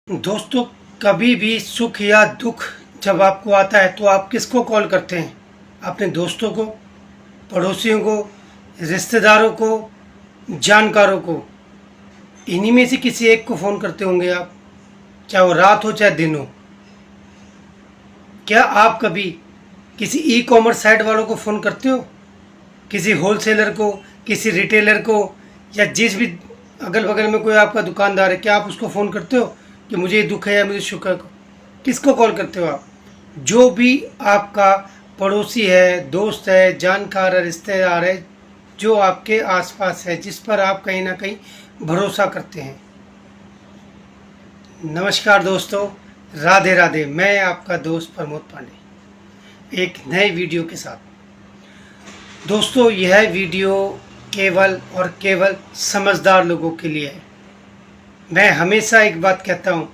दोस्तों, कभी भी सुख या दुख जब आपको आता है तो आप किसको कॉल करते हैं? अपने दोस्तों को, पड़ोसियों को, रिश्तेदारों को, जानकारों को। इन्हीं में से किसी एक को फ़ोन करते होंगे आप, चाहे वो रात हो चाहे दिन हो। क्या आप कभी किसी ई कॉमर्स साइट वालों को फ़ोन करते हो? किसी होलसेलर को, किसी रिटेलर को, या जिस भी अगल बगल में कोई आपका दुकानदार है, क्या आप उसको फ़ोन करते हो कि मुझे दुख है या मुझे सुख है? किसको कॉल करते हो आप? जो भी आपका पड़ोसी है, दोस्त है, जानकार है, रिश्तेदार है, जो आपके आसपास है, जिस पर आप कहीं ना कहीं भरोसा करते हैं। नमस्कार दोस्तों, राधे राधे। मैं आपका दोस्त प्रमोद पांडे एक नए वीडियो के साथ। दोस्तों, यह वीडियो केवल और केवल समझदार लोगों के लिए है। मैं हमेशा एक बात कहता हूँ,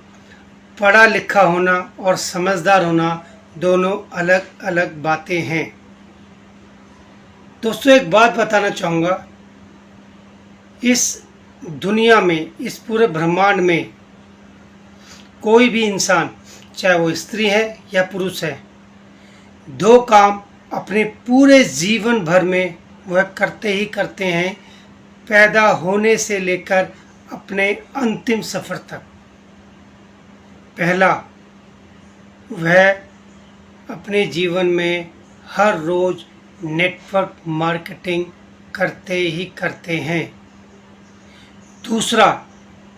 पढ़ा लिखा होना और समझदार होना दोनों अलग अलग बातें हैं। दोस्तों, एक बात बताना चाहूँगा, इस दुनिया में, इस पूरे ब्रह्मांड में कोई भी इंसान, चाहे वो स्त्री है या पुरुष है, दो काम अपने पूरे जीवन भर में वह करते ही करते हैं, पैदा होने से लेकर अपने अंतिम सफ़र तक। पहला, वह अपने जीवन में हर रोज़ नेटवर्क मार्केटिंग करते ही करते हैं। दूसरा,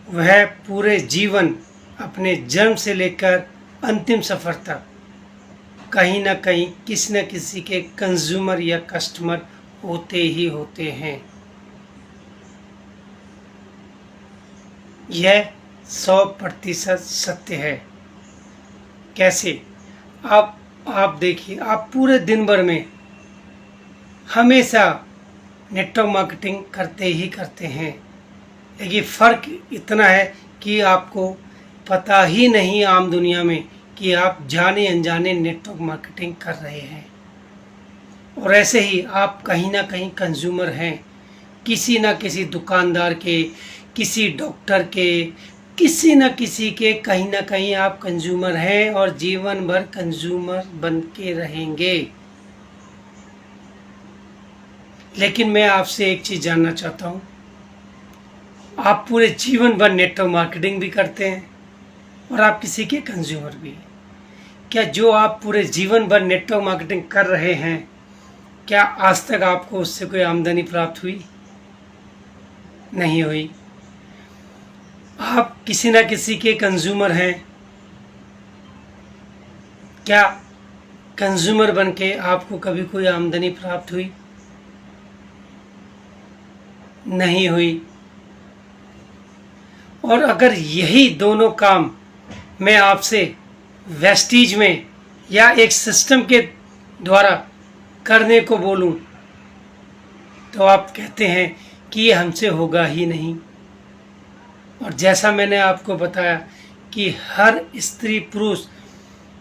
वह पूरे जीवन अपने जन्म से लेकर अंतिम सफ़र तक कहीं ना कहीं किसी न किसी के कंज्यूमर या कस्टमर होते ही होते हैं। यह 100% सत्य है। कैसे? आप देखिए, आप पूरे दिन भर में हमेशा नेटवर्क मार्केटिंग करते ही करते हैं, लेकिन फ़र्क इतना है कि आपको पता ही नहीं आम दुनिया में कि आप जाने अनजाने नेटवर्क मार्केटिंग कर रहे हैं। और ऐसे ही आप कहीं ना कहीं कंज्यूमर हैं, किसी न किसी दुकानदार के, किसी डॉक्टर के, किसी न किसी के कहीं ना कहीं आप कंज्यूमर हैं और जीवन भर कंज्यूमर बन के रहेंगे। लेकिन मैं आपसे एक चीज़ जानना चाहता हूँ, आप पूरे जीवन भर नेटवर्क मार्केटिंग भी करते हैं और आप किसी के कंज्यूमर भी। क्या जो आप पूरे जीवन भर नेटवर्क मार्केटिंग कर रहे हैं, क्या आज तक आपको उससे कोई आमदनी प्राप्त हुई? नहीं हुई। आप किसी न किसी के कंज्यूमर हैं। क्या कंज्यूमर बन के आपको कभी कोई आमदनी प्राप्त हुई? नहीं हुई। और अगर यही दोनों काम मैं आपसे वेस्टीज में या एक सिस्टम के द्वारा करने को बोलूं, तो आप कहते हैं कि ये हमसे होगा ही नहीं। और जैसा मैंने आपको बताया कि हर स्त्री पुरुष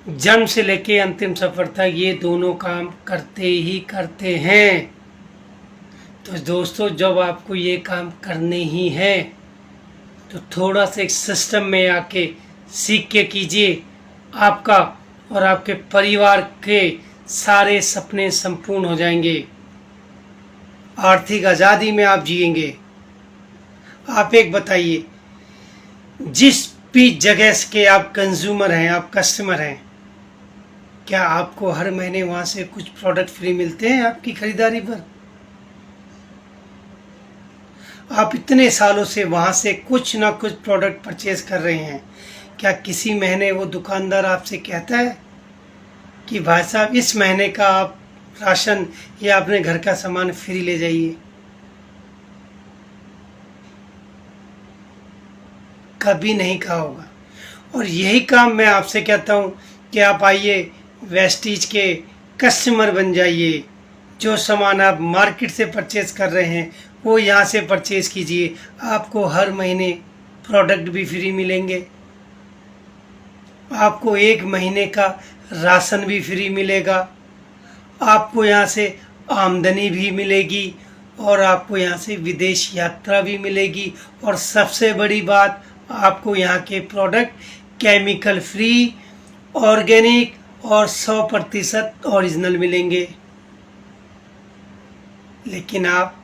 जन्म से लेके अंतिम सफ़र तक ये दोनों काम करते ही करते हैं। तो दोस्तों, जब आपको ये काम करने ही हैं, तो थोड़ा सा एक सिस्टम में आके सीख के कीजिए। आपका और आपके परिवार के सारे सपने संपूर्ण हो जाएंगे। आर्थिक आज़ादी में आप जिएंगे। आप एक बताइए, जिस भी जगह के आप कंज्यूमर हैं, आप कस्टमर हैं, क्या आपको हर महीने वहाँ से कुछ प्रोडक्ट फ्री मिलते हैं आपकी खरीदारी पर? आप इतने सालों से वहाँ से कुछ ना कुछ प्रोडक्ट परचेज कर रहे हैं, क्या किसी महीने वो दुकानदार आपसे कहता है कि भाई साहब इस महीने का आप राशन या अपने घर का सामान फ्री ले जाइए? कभी नहीं कहा होगा। और यही काम मैं आपसे कहता हूँ कि आप आइए, वेस्टीज के कस्टमर बन जाइए। जो सामान आप मार्केट से परचेज कर रहे हैं वो यहाँ से परचेज कीजिए। आपको हर महीने प्रोडक्ट भी फ्री मिलेंगे, आपको एक महीने का राशन भी फ्री मिलेगा, आपको यहाँ से आमदनी भी मिलेगी और आपको यहाँ से विदेश यात्रा भी मिलेगी। और सबसे बड़ी बात, आपको यहाँ के प्रोडक्ट केमिकल फ्री, ऑर्गेनिक और 100% ओरिजिनल मिलेंगे। लेकिन आप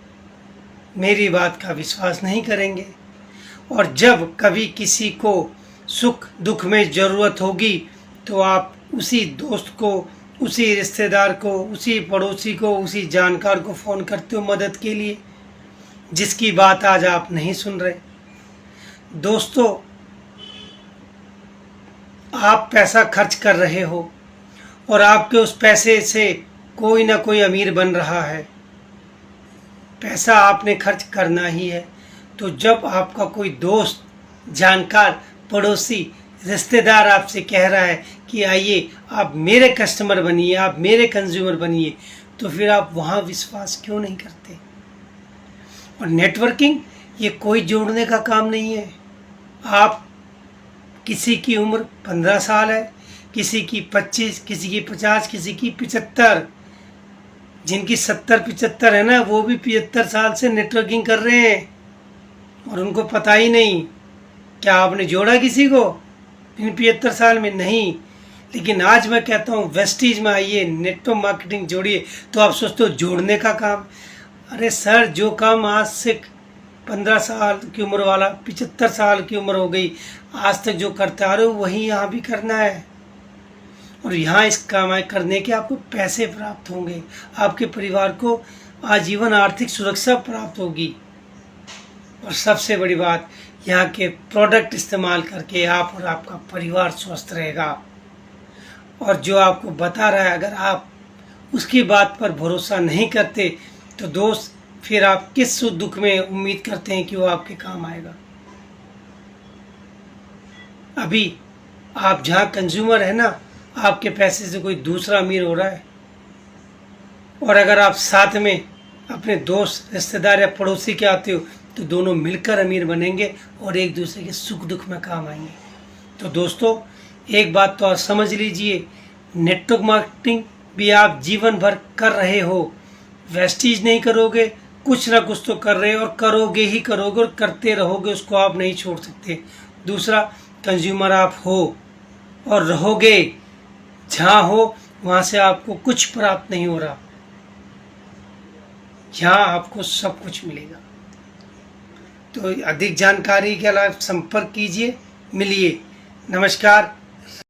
मेरी बात का विश्वास नहीं करेंगे, और जब कभी किसी को सुख दुख में ज़रूरत होगी तो आप उसी दोस्त को, उसी रिश्तेदार को, उसी पड़ोसी को, उसी जानकार को फ़ोन करते हो मदद के लिए, जिसकी बात आज आप नहीं सुन रहे। दोस्तों, आप पैसा खर्च कर रहे हो और आपके उस पैसे से कोई ना कोई अमीर बन रहा है। पैसा आपने खर्च करना ही है। तो जब आपका कोई दोस्त, जानकार, पड़ोसी, रिश्तेदार आपसे कह रहा है कि आइए आप मेरे कस्टमर बनिए, आप मेरे कंज्यूमर बनिए, तो फिर आप वहाँ विश्वास क्यों नहीं करते? और नेटवर्किंग ये कोई जोड़ने का काम नहीं है। आप किसी की उम्र 15 साल है, किसी की 25, किसी की 50, किसी की 75, जिनकी 70-75 है ना, वो भी 75 साल से नेटवर्किंग कर रहे हैं और उनको पता ही नहीं। क्या आपने जोड़ा किसी को इन 75 साल में? नहीं। लेकिन आज मैं कहता हूँ वेस्टीज में आइए, नेटवर्क मार्केटिंग जोड़िए। तो आप सोचते हो जोड़ने का काम? अरे सर, जो काम आज से 15 साल की उम्र वाला 75 साल की उम्र हो गई, आज तक जो करते आ रहे हो वही यहाँ भी करना है। और यहाँ इस कमाई करने के आपको पैसे प्राप्त होंगे, आपके परिवार को आजीवन आर्थिक सुरक्षा प्राप्त होगी। और सबसे बड़ी बात, यहाँ के प्रोडक्ट इस्तेमाल करके आप और आपका परिवार स्वस्थ रहेगा। और जो आपको बता रहा है, अगर आप उसकी बात पर भरोसा नहीं करते तो दोस्त, फिर आप किस सुख दुख में उम्मीद करते हैं कि वो आपके काम आएगा? अभी आप जहाँ कंज्यूमर है ना, आपके पैसे से कोई दूसरा अमीर हो रहा है। और अगर आप साथ में अपने दोस्त, रिश्तेदार या पड़ोसी के आते हो तो दोनों मिलकर अमीर बनेंगे और एक दूसरे के सुख दुख में काम आएंगे। तो दोस्तों, एक बात तो आप समझ लीजिए, नेटवर्क मार्केटिंग भी आप जीवन भर कर रहे हो, वेस्टीज नहीं करोगे, कुछ ना कुछ तो कर रहे हो और करोगे ही करोगे और करते रहोगे, उसको आप नहीं छोड़ सकते। दूसरा, कंज्यूमर आप हो और रहोगे। जहाँ हो वहाँ से आपको कुछ प्राप्त नहीं हो रहा, यहाँ आपको सब कुछ मिलेगा। तो अधिक जानकारी के लिए संपर्क कीजिए, मिलिए। नमस्कार।